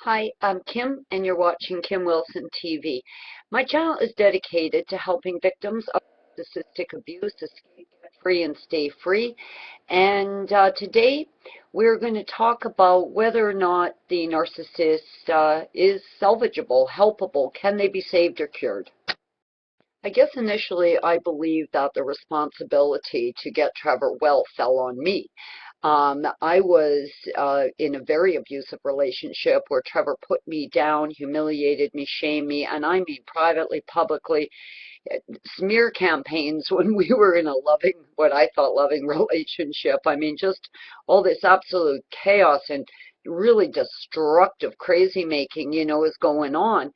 Hi, I'm Kim, and you're watching Kim Wilson TV. My channel is dedicated to helping victims of narcissistic abuse escape, get free, and stay free. And today we're going to talk about whether or not the narcissist is salvageable, helpable. Can they be saved or cured? I guess initially I believed that the responsibility to get Trevor well fell on me. I was in a very abusive relationship where Trevor put me down, humiliated me, shamed me, and I mean privately, publicly, smear campaigns when we were in a loving, what I thought loving relationship. I mean, just all this absolute chaos and really destructive crazy making, is going on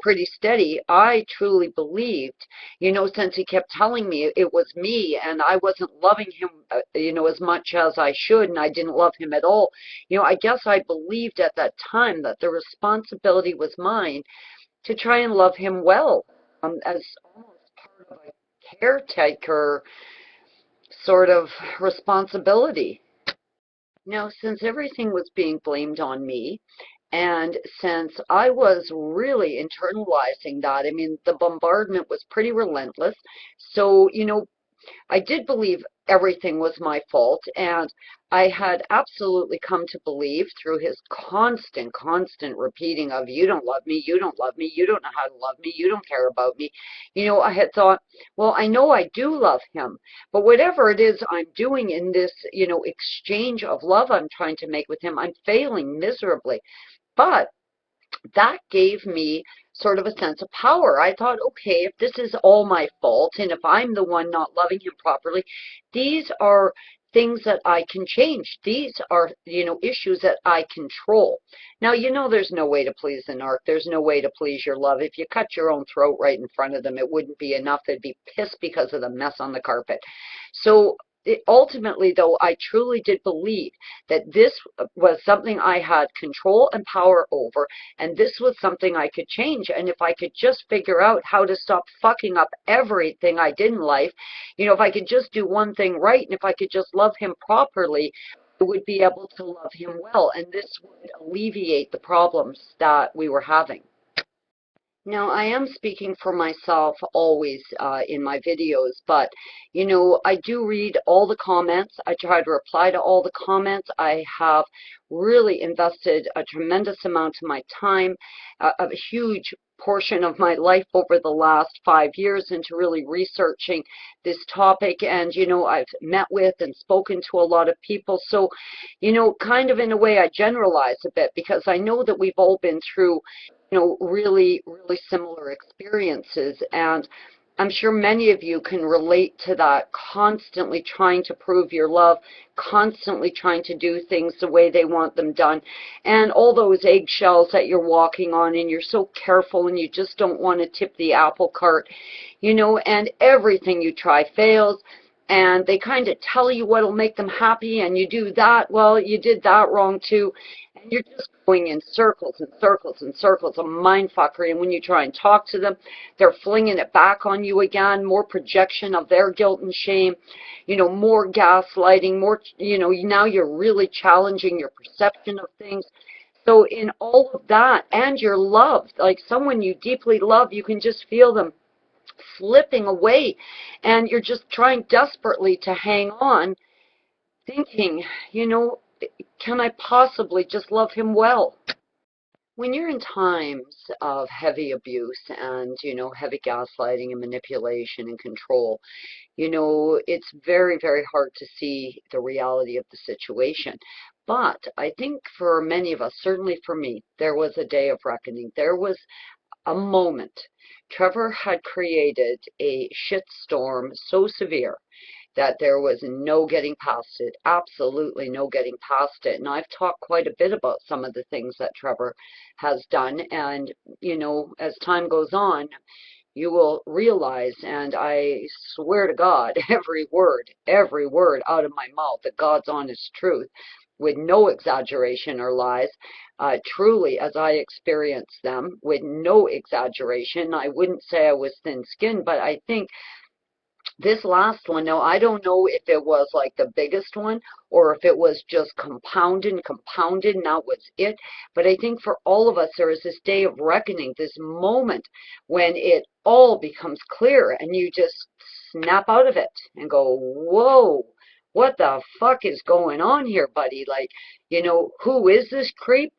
pretty steady. I truly believed, since he kept telling me it was me and I wasn't loving him, as much as I should, and I didn't love him at all. I guess I believed at that time that the responsibility was mine to try and love him well, as almost part of a caretaker sort of responsibility. Now, since everything was being blamed on me, and since I was really internalizing that, I mean, the bombardment was pretty relentless. So, I did believe everything was my fault, and I had absolutely come to believe through his constant repeating of, you don't love me, you don't love me, you don't know how to love me, you don't care about me. I had thought, well, I know I do love him, but whatever it is I'm doing in this, exchange of love I'm trying to make with him, I'm failing miserably. But that gave me sort of a sense of power. I thought, okay, if this is all my fault and if I'm the one not loving him properly, these are things that I can change. These are, issues that I control. Now, there's no way to please the narc. There's no way to please your love. If you cut your own throat right in front of them, it wouldn't be enough. They'd be pissed because of the mess on the carpet. So ultimately, though, I truly did believe that this was something I had control and power over, and this was something I could change. And if I could just figure out how to stop fucking up everything I did in life, if I could just do one thing right, and if I could just love him properly, I would be able to love him well, and this would alleviate the problems that we were having. Now, I am speaking for myself always in my videos, but, I do read all the comments. I try to reply to all the comments. I have really invested a tremendous amount of my time, a huge portion of my life over the last 5 years into really researching this topic. And, I've met with and spoken to a lot of people. So, kind of in a way I generalize a bit because I know that we've all been through really, really similar experiences. And I'm sure many of you can relate to that, constantly trying to prove your love, constantly trying to do things the way they want them done, and all those eggshells that you're walking on, and you're so careful, and you just don't want to tip the apple cart, and everything you try fails. And they kind of tell you what'll make them happy, and you do that, well, you did that wrong too. And you're just going in circles and circles and circles of mindfuckery. And when you try and talk to them, they're flinging it back on you again, more projection of their guilt and shame, more gaslighting, more, now you're really challenging your perception of things. So in all of that, and your love, like someone you deeply love, you can just feel them slipping away, and you're just trying desperately to hang on, thinking, can I possibly just love him well? When you're in times of heavy abuse and, heavy gaslighting and manipulation and control, it's very, very hard to see the reality of the situation. But I think for many of us, certainly for me, there was a day of reckoning. There was a moment. Trevor had created a shitstorm so severe that there was no getting past it, absolutely no getting past it. And I've talked quite a bit about some of the things that Trevor has done. And, as time goes on, you will realize, and I swear to God, every word out of my mouth, that God's honest truth, with no exaggeration or lies, truly as I experienced them, with no exaggeration. I wouldn't say I was thin-skinned, but I think This last one, now I don't know if it was like the biggest one or if it was just compounded and compounded and that was it. But I think for all of us, there is this day of reckoning, this moment when it all becomes clear and you just snap out of it and go, whoa, what the fuck is going on here, buddy? Like, who is this creep?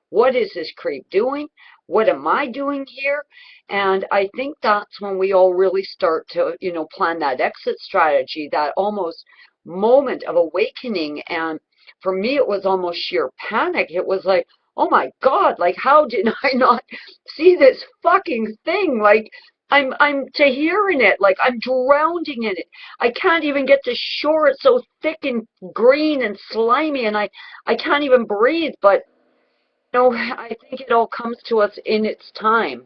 What is this creep doing? What am I doing here? And I think that's when we all really start to, plan that exit strategy, that almost moment of awakening. And for me, it was almost sheer panic. It was like, oh my God, like, how did I not see this fucking thing? Like, I'm to hearing it, like I'm drowning in it. I can't even get to shore. It's so thick and green and slimy, and I can't even breathe. But I think it all comes to us in its time.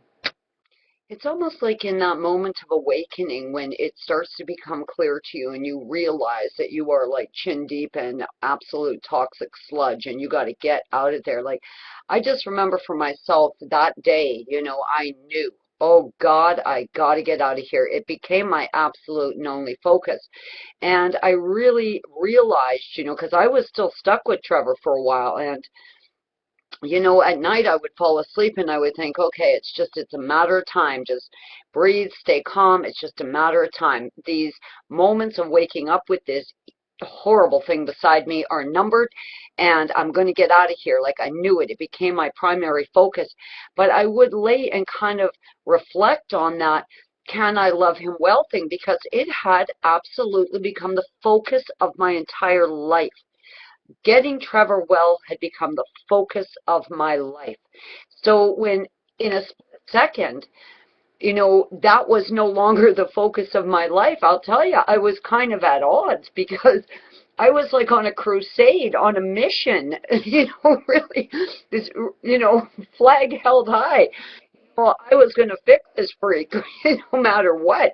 It's almost like in that moment of awakening when it starts to become clear to you and you realize that you are like chin deep in absolute toxic sludge and you got to get out of there. Like, I just remember for myself that day, I knew, oh God, I got to get out of here. It became my absolute and only focus. And I really realized, because I was still stuck with Trevor for a while. And at night I would fall asleep and I would think, okay, it's a matter of time. Just breathe, stay calm. It's just a matter of time. These moments of waking up with this horrible thing beside me are numbered and I'm going to get out of here. Like, I knew it. It became my primary focus. But I would lay and kind of reflect on that can I love him well thing, because it had absolutely become the focus of my entire life. Getting Trevor well had become the focus of my life. So when in a split second, that was no longer the focus of my life, I'll tell you, I was kind of at odds because I was like on a crusade, on a mission, really, this, flag held high. Well, I was going to fix this freak no matter what.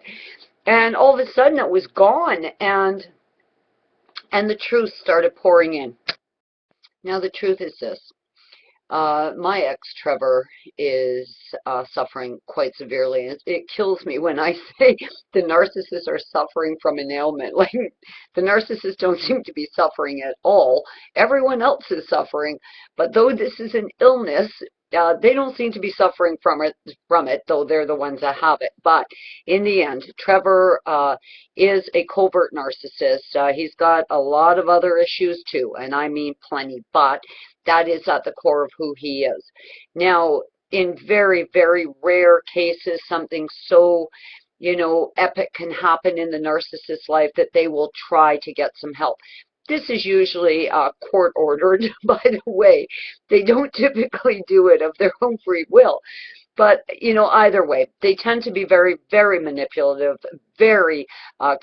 And all of a sudden it was gone and the truth started pouring in. Now, the truth is this. My ex, Trevor, is suffering quite severely. It kills me when I say the narcissists are suffering from an ailment. Like, the narcissists don't seem to be suffering at all. Everyone else is suffering. But though this is an illness, they don't seem to be suffering from it, though they're the ones that have it. But in the end, Trevor is a covert narcissist. He's got a lot of other issues too, and I mean plenty, but that is at the core of who he is. Now, in very, very rare cases, something so, epic can happen in the narcissist's life that they will try to get some help. This is usually court ordered, by the way. They don't typically do it of their own free will. But, either way, they tend to be very, very manipulative, very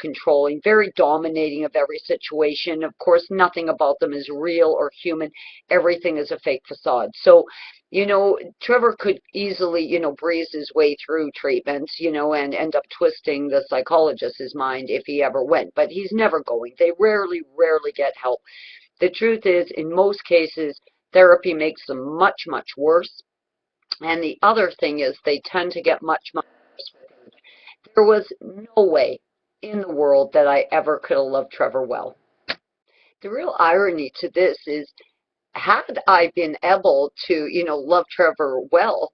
controlling, very dominating of every situation. Of course, nothing about them is real or human. Everything is a fake facade. So, Trevor could easily, breeze his way through treatments, and end up twisting the psychologist's mind if he ever went. But he's never going. They rarely, rarely get help. The truth is, in most cases, therapy makes them much, much worse. And the other thing is they tend to get much, much worse with age. There was no way in the world that I ever could have loved Trevor well. The real irony to this is, had I been able to, love Trevor well,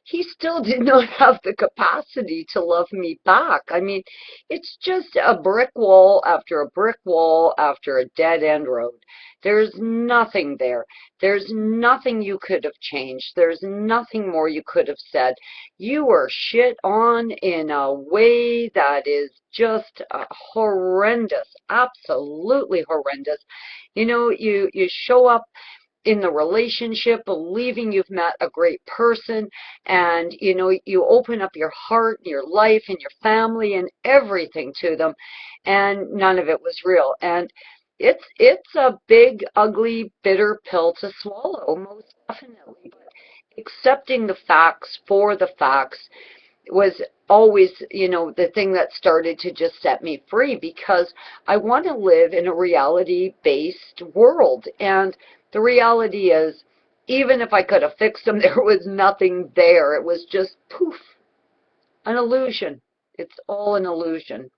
he still did not have the capacity to love me back. I mean, it's just a brick wall after a brick wall after a dead-end road. There's nothing there. There's nothing you could have changed. There's nothing more you could have said. You were shit on in a way that is just horrendous, absolutely horrendous. You show up in the relationship believing you've met a great person, and you open up your heart and your life and your family and everything to them, and none of it was real. And it's a big, ugly, bitter pill to swallow, most definitely. But accepting the facts for the facts was always, the thing that started to just set me free, because I want to live in a reality-based world. And the reality is, even if I could have fixed them, there was nothing there. It was just poof, an illusion. It's all an illusion.